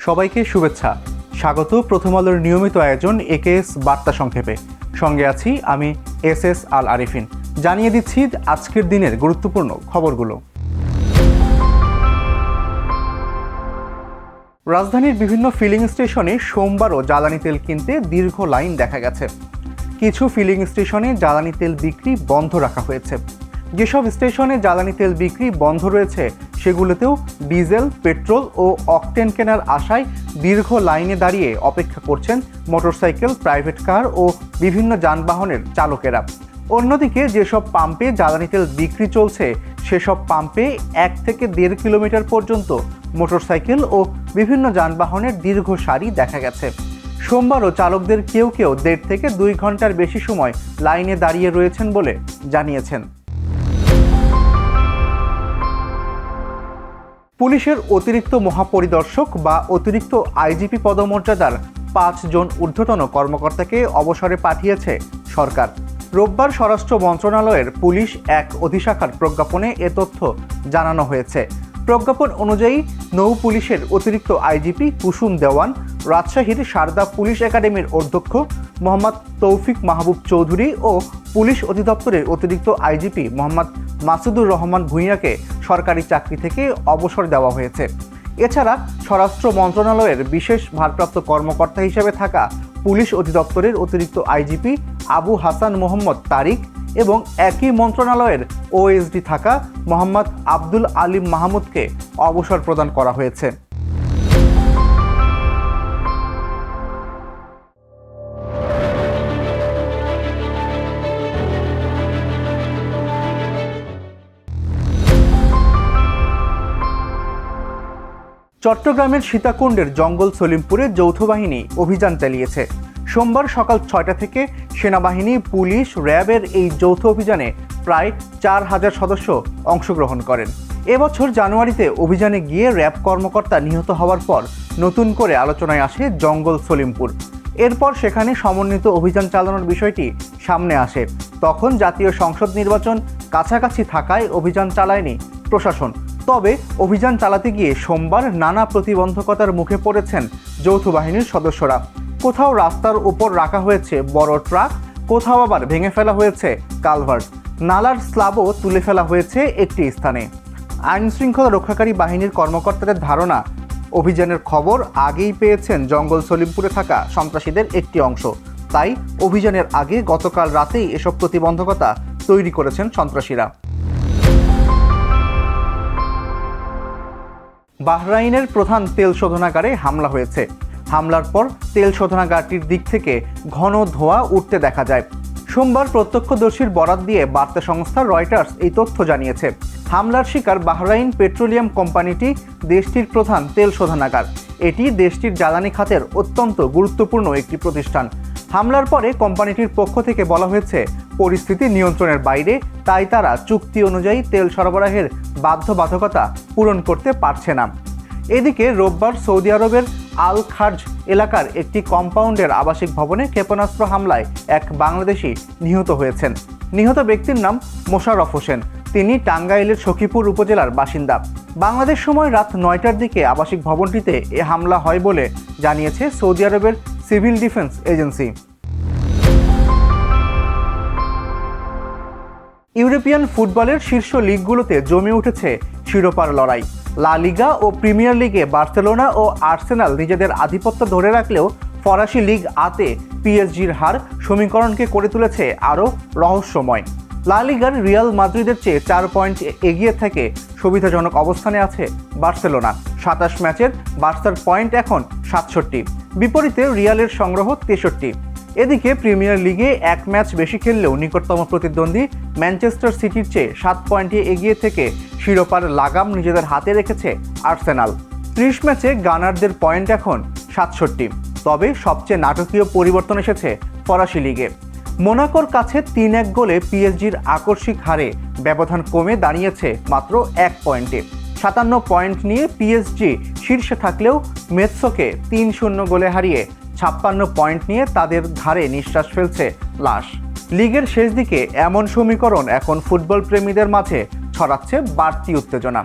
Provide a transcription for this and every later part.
সবাইকে শুভেচ্ছা। স্বাগত প্রথম আলোর নিয়মিত আয়োজন একেএস বার্তা সংক্ষেপে। সঙ্গে আছি আমি এস আল আরিফিন। জানিয়ে দিচ্ছি আজকের দিনের গুরুত্বপূর্ণ খবরগুলো। রাজধানীর বিভিন্ন ফিলিং স্টেশনে সোমবারও জ্বালানি তেল কিনতে দীর্ঘ লাইন দেখা গেছে। কিছু ফিলিং স্টেশনে জ্বালানি তেল বিক্রি বন্ধ রাখা হয়েছে। যেসব স্টেশনে জ্বালানি তেল বিক্রি বন্ধ রয়েছে সেগুলোতেও ডিজেল, পেট্রোল ও অকটেন কেনার আশায় দীর্ঘ লাইনে দাঁড়িয়ে অপেক্ষা করছেন মোটরসাইকেল, প্রাইভেট কার ও বিভিন্ন যানবাহনের চালকেরা। অন্যদিকে যেসব পাম্পে জ্বালানি তেল বিক্রি চলছে সেসব পাম্পে 1 থেকে 1.5 কিলোমিটার পর্যন্ত মোটরসাইকেল ও বিভিন্ন যানবাহনের দীর্ঘ সারি দেখা গেছে। সোমবারও চালকদের কেউ কেউ 1.5 থেকে 2 ঘন্টার বেশি সময় লাইনে দাঁড়িয়ে রয়েছেন বলে জানিয়েছেন। পুলিশের অতিরিক্ত মহাপরিদর্শক বা অতিরিক্ত আইজিপি পদমর্যাদার 5 জন ঊর্ধ্বতন কর্মকর্তাকে অবসরে পাঠিয়েছে সরকার। রোববার স্বরাষ্ট্র মন্ত্রণালয়ের পুলিশ এক অধিশাখার প্রজ্ঞাপনে এ তথ্য জানানো হয়েছে। প্রজ্ঞাপন অনুযায়ী নৌ পুলিশের অতিরিক্ত আইজিপি কুসুম দেওয়ান, রাজশাহীর সারদা পুলিশ একাডেমির অধ্যক্ষ মোহাম্মদ তৌফিক মাহবুব চৌধুরী ও পুলিশ অধিদপ্তরের অতিরিক্ত আইজিপি মোহাম্মদ মাসুদুর রহমান ভূঁইয়াকে সরকারি চাকরি থেকে অবসর দেওয়া হয়েছে। এছাড়া স্বরাষ্ট্র মন্ত্রণালয়ের বিশেষ ভারপ্রাপ্ত কর্মকর্তা হিসেবে থাকা পুলিশ অধিদপ্তরের অতিরিক্ত আইজিপি আবু হাসান মোহাম্মদ তারিক এবং একই মন্ত্রণালয়ের ওএসডি থাকা মোহাম্মদ আব্দুল আলিম মাহমুদকে অবসর প্রদান করা হয়েছে। চট্টগ্রামের সীতাকুণ্ডের জঙ্গল সলিমপুরে যৌথ বাহিনী অভিযান চালিয়েছে। সোমবার সকাল 6টা থেকে সেনাবাহিনী, পুলিশ, র্যাবের এই যৌথ অভিযানে প্রায় 4000 সদস্য অংশগ্রহণ করেন। এবছর জানুয়ারিতে অভিযানে গিয়ে র্যাব কর্মকর্তা নিহত হওয়ার পর নতুন করে আলোচনায় আসে জঙ্গল সলিমপুর। এরপর সেখানে সমন্বিত অভিযান চালানোর বিষয়টি সামনে আসে। তখন জাতীয় সংসদ নির্বাচন কাছাকাছি থাকায় অভিযান চালায়নি প্রশাসন। তবে অভিযান চালাতে গিয়ে সোমবার নানা প্রতিবন্ধকতার মুখে পড়েছেন যৌথ বাহিনীর সদস্যরা। কোথাও রাস্তার উপর রাখা হয়েছে বড় ট্রাক, কোথাও আবার ভেঙে ফেলা হয়েছে কালভার্ট, নালার স্ল্যাবও তুলে ফেলা হয়েছে একটি স্থানে। আইন শৃঙ্খলা রক্ষাকারী বাহিনীর কর্মকর্তাদের ধারণা, অভিযানের খবর আগেই পেয়েছেন জঙ্গল সলিমপুরে থাকা সন্ত্রাসীদের একটি অংশ। তাই অভিযানের আগে গতকাল রাতেই এসব প্রতিবন্ধকতা তৈরি করেছেন সন্ত্রাসীরা। বাহরাইনের প্রধান তেল শোধনাগারে হামলা হয়েছে। হামলার পর তেল শোধনাগারটির দিক থেকে ঘন ধোঁয়া উঠতে দেখা যায়। সোমবার প্রত্যক্ষদর্শীর বরাত দিয়ে বার্তা সংস্থা রয়টার্স এই তথ্য জানিয়েছে। হামলার শিকার বাহরাইন পেট্রোলিয়াম কোম্পানিটি দেশটির প্রধান তেল শোধনাগার। এটি দেশটির জ্বালানি খাতের অত্যন্ত গুরুত্বপূর্ণ একটি প্রতিষ্ঠান। হামলার পরে কোম্পানিটির পক্ষ থেকে বলা হয়েছে পরিস্থিতি নিয়ন্ত্রণের বাইরে, তাই তারা চুক্তি অনুযায়ী তেল সরবরাহের বাধ্যবাধকতা পূরণ করতে পারছে না। এদিকে রোববার সৌদি আরবের আল খার্জ এলাকার একটি কম্পাউন্ডের আবাসিক ভবনে ক্ষেপণাস্ত্র হামলায় এক বাংলাদেশি নিহত হয়েছেন। নিহত ব্যক্তির নাম মোশাররফ হোসেন। তিনি টাঙ্গাইলের সখীপুর উপজেলার বাসিন্দা। বাংলাদেশ সময় রাত 9টার দিকে আবাসিক ভবনটিতে এ হামলা হয় বলে জানিয়েছে সৌদি আরবের সিভিল ডিফেন্স এজেন্সি। ইউরোপিয়ান ফুটবলের শীর্ষ লিগগুলোতে জমে উঠেছে শিরোপার লড়াই। লা লিগা ও প্রিমিয়ার লিগে বার্সেলোনা ও আর্সেনাল নিজেদের আধিপত্য ধরে রাখলেও ফরাসি লিগ আতে পিএসজির হার সমীকরণকে করে তুলেছে আরও রহস্যময়। লা লিগার রিয়াল মাদ্রিদের চেয়ে 4 পয়েন্ট এগিয়ে থেকে সুবিধাজনক অবস্থানে আছে বার্সেলোনা। 27 ম্যাচের বার্সার পয়েন্ট এখন 67, বিপরীতে রিয়ালের সংগ্রহ 63। এদিকে প্রিমিয়ার লিগে 1 ম্যাচ বেশি খেললেও নিকটতম প্রতিদ্বন্দ্বী ম্যানচেস্টার সিটির চেয়ে 7 পয়েন্টে এগিয়ে থেকে শিরোপার লাগাম নিজেদের হাতে রেখেছে আর্সেনাল। 30 ম্যাচে গানারদের পয়েন্ট এখন 67। তবে সবচেয়ে নাটকীয় পরিবর্তন এসেছে ফরাসি লিগে। মোনাকোর কাছে 3-1 গোলে পিএসজির আকস্মিক হারে ব্যবধান কমে দাঁড়িয়েছে মাত্র 1 পয়েন্টে। 57 পয়েন্ট নিয়ে পিএসজি শীর্ষে থাকলেও মেৎসোকে 3-0 গোলে হারিয়ে 56 পয়েন্ট নিয়ে তাদের ঘাড়ে নিঃশ্বাস ফেলছে লাশ। লিগের শেষ দিকে এমন সমীকরণ এখন ফুটবল প্রেমীদের মাঝে ছড়াচ্ছে বাড়তি উত্তেজনা।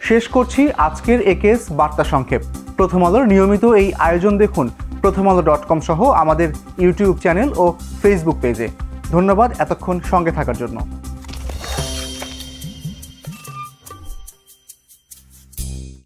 শেষ করছি আজকের একেএস বার্তা সংক্ষেপ। প্রথম আলোর নিয়মিত এই আয়োজন দেখুন prothomalo.com সহ আমাদের ইউটিউব চ্যানেল ও ফেসবুক পেজে। ধন্যবাদ এতক্ষণ সঙ্গে থাকার জন্য।